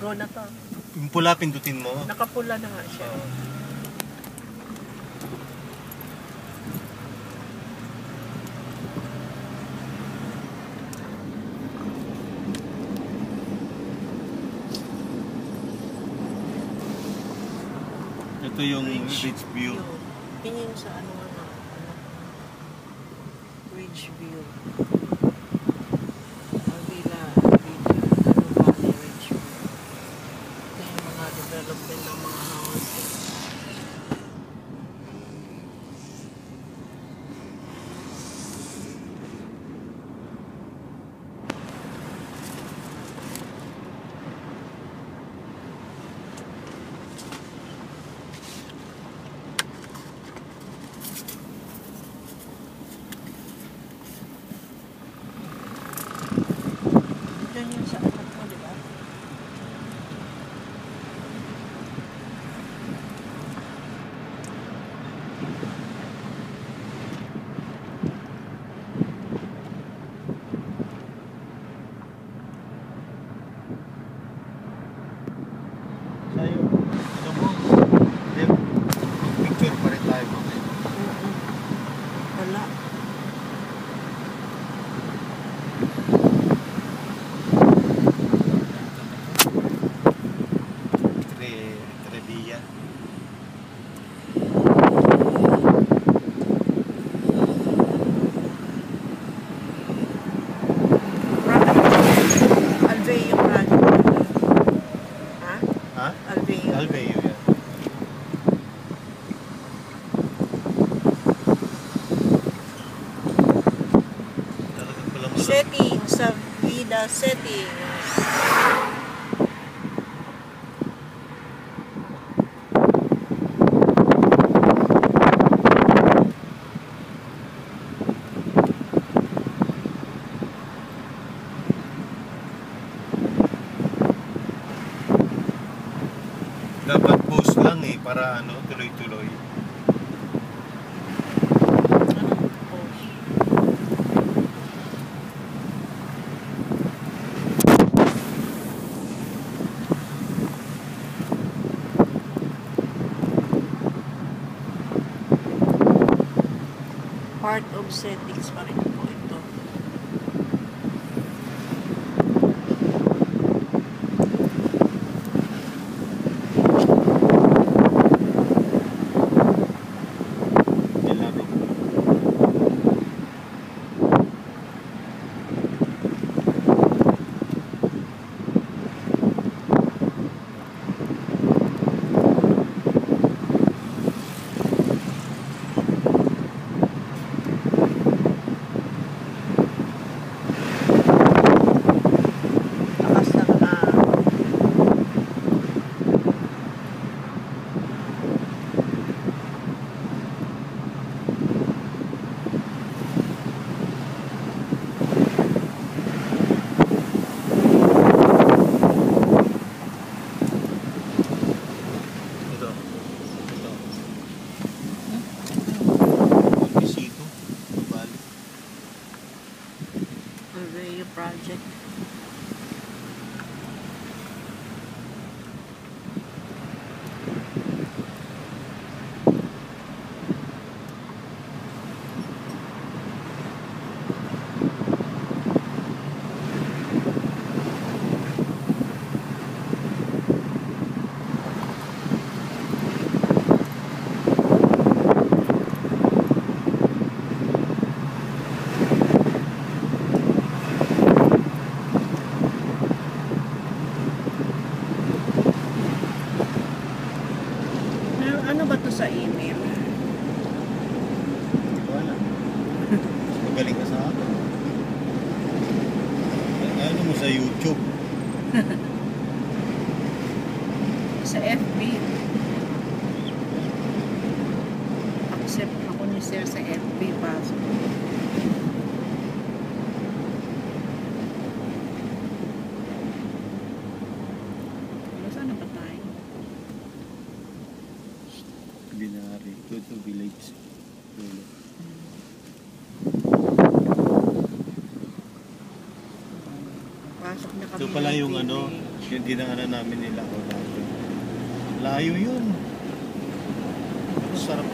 Go na to. Yung pula, pindutin mo. Nakapula na nga siya. Ito yung Ridge View. Tingin sa ano. Ridge View. Avila Valley Ridge View. Ito yung mga development ng mga houses. Yan sa anak mo, di ba? Sa'yo, ano mo? Picture pa rin tayo mamaya. Wala. Trebilla. Alveo project. Ha? Ha? Alveo. Alveo yan. Talagang palang Settings sa Vida settings. dapat post lang eh, para ano, tuloy-tuloy. Part of settings pa rin po ito. Project. Ano ba to sa email? Wala. Magaling ka sa akin. Ano mo sa YouTube? Sa FB. Accept ako ni Sir sa FB. Pasok. Saan na ba tayo? Binari. Go to village. Dulo. Pasok na kami. Ito pala yung ano, village. Yung dinaanan namin nila ko dati. Layo yun. Sarap.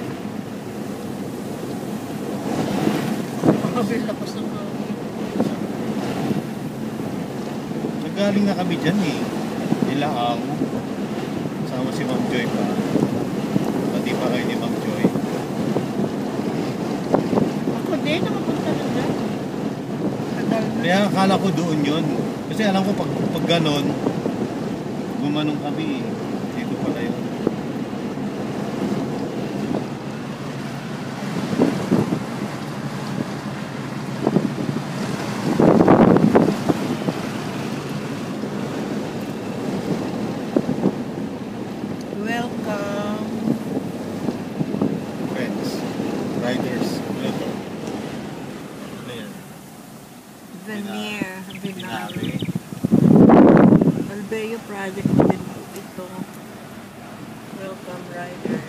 Makabil lakas ng hangin. Nagaling na kami dyan eh. Nilaang. Sama si Ma'am Joy pa. Pati pa kayo ni Ma'am Joy. Ako din, nakapunta na dyan. Tagal na. Kaya akala ko doon yun. Kasi alam ko pag ganon, gumanong kami eh. Dito pala yun. Welcome. Friends, riders, ano to? Ano yan? Veneer. Binari. Albeo project din po ito. Welcome riders.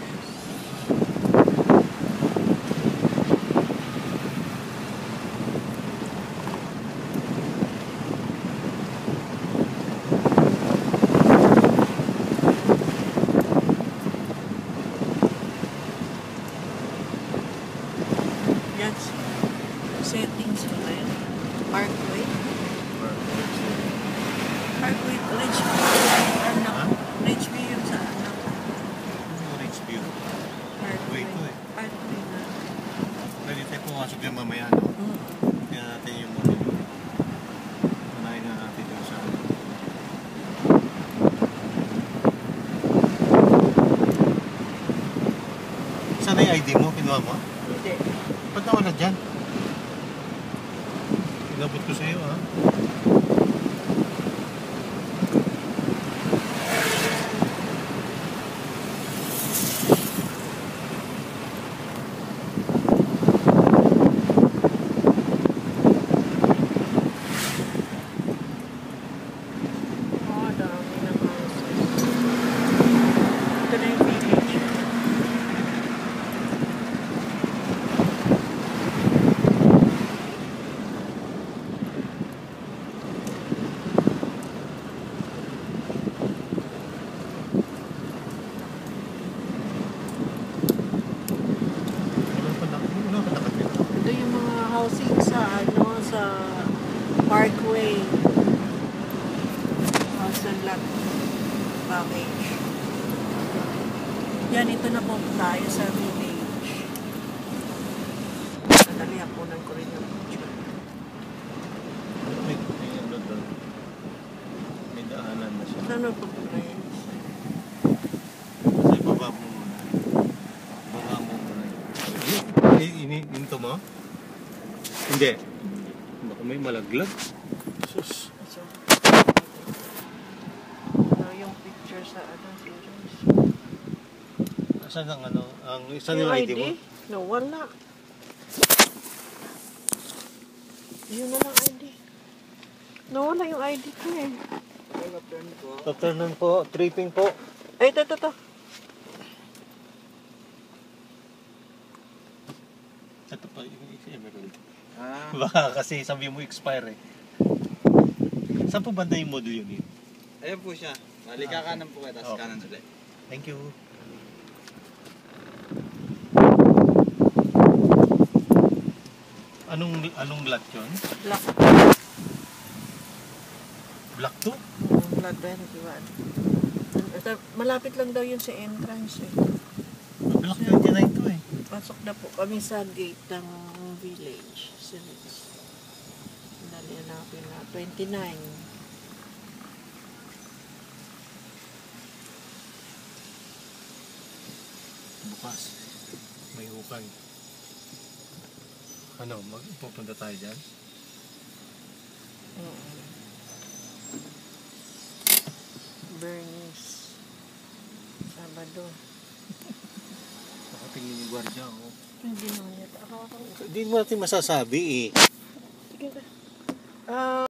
Yan, settings ko na yun. Parkway. Parkway, Ridgeview. Ano? Ha? Ridgeview yung sa ano? Rich view. Parkway to eh. Parkway na. Pwede tayo pumasok yung mamaya, no? Tingnan natin yung modelo. Manahin na natin yung sa ano. Saan na yung ID mo? Kinuha mo? Hindi. Ba't nawala dyan? Inabot ko sa'yo, ha? Oh, dami ng houses. Ito na yung village. Wala pa nakapit. Ito yung mga housing sa ano, sa Parkway. House and lot package. Yan, ito na po tayo sa village. Madali hapunan ko rin yung picture. May ano doon. May daanan na siya. Ano po po na yun? Kasi baba mo muna. Baba mo muna. Ininto mo? Hindi. Baka may malaglag. Sus. So, ito yung picture sa ano, series. Asan ang ano? Saan Yung yung ID mo? No, wala. Yun na lang ID. Nawala yung ID ko eh. Afternoon po. Tripping po. Ay, ito. Ito pa yung Emerald. Ah, Baka kasi sabi mo expire eh. Saan po banda yung model unit? ayun po siya. Malika kanan po kayo, tapos Okay. kanan ulit. Thank you. Anong lot yun? Black. Black 2? Blood 21. Ito, malapit lang daw yun sa entrance eh. Black 29 to eh. Pasok na po kami sa gate ng village. Dali hanapin na. 29. Bukas. May hukay. Ano, pupunta tayo dyan? Bernice. Sabado. Nakatingin yung gwardiya oh. Hindi naman yata. Hindi mo natin masasabi eh. Sige ka.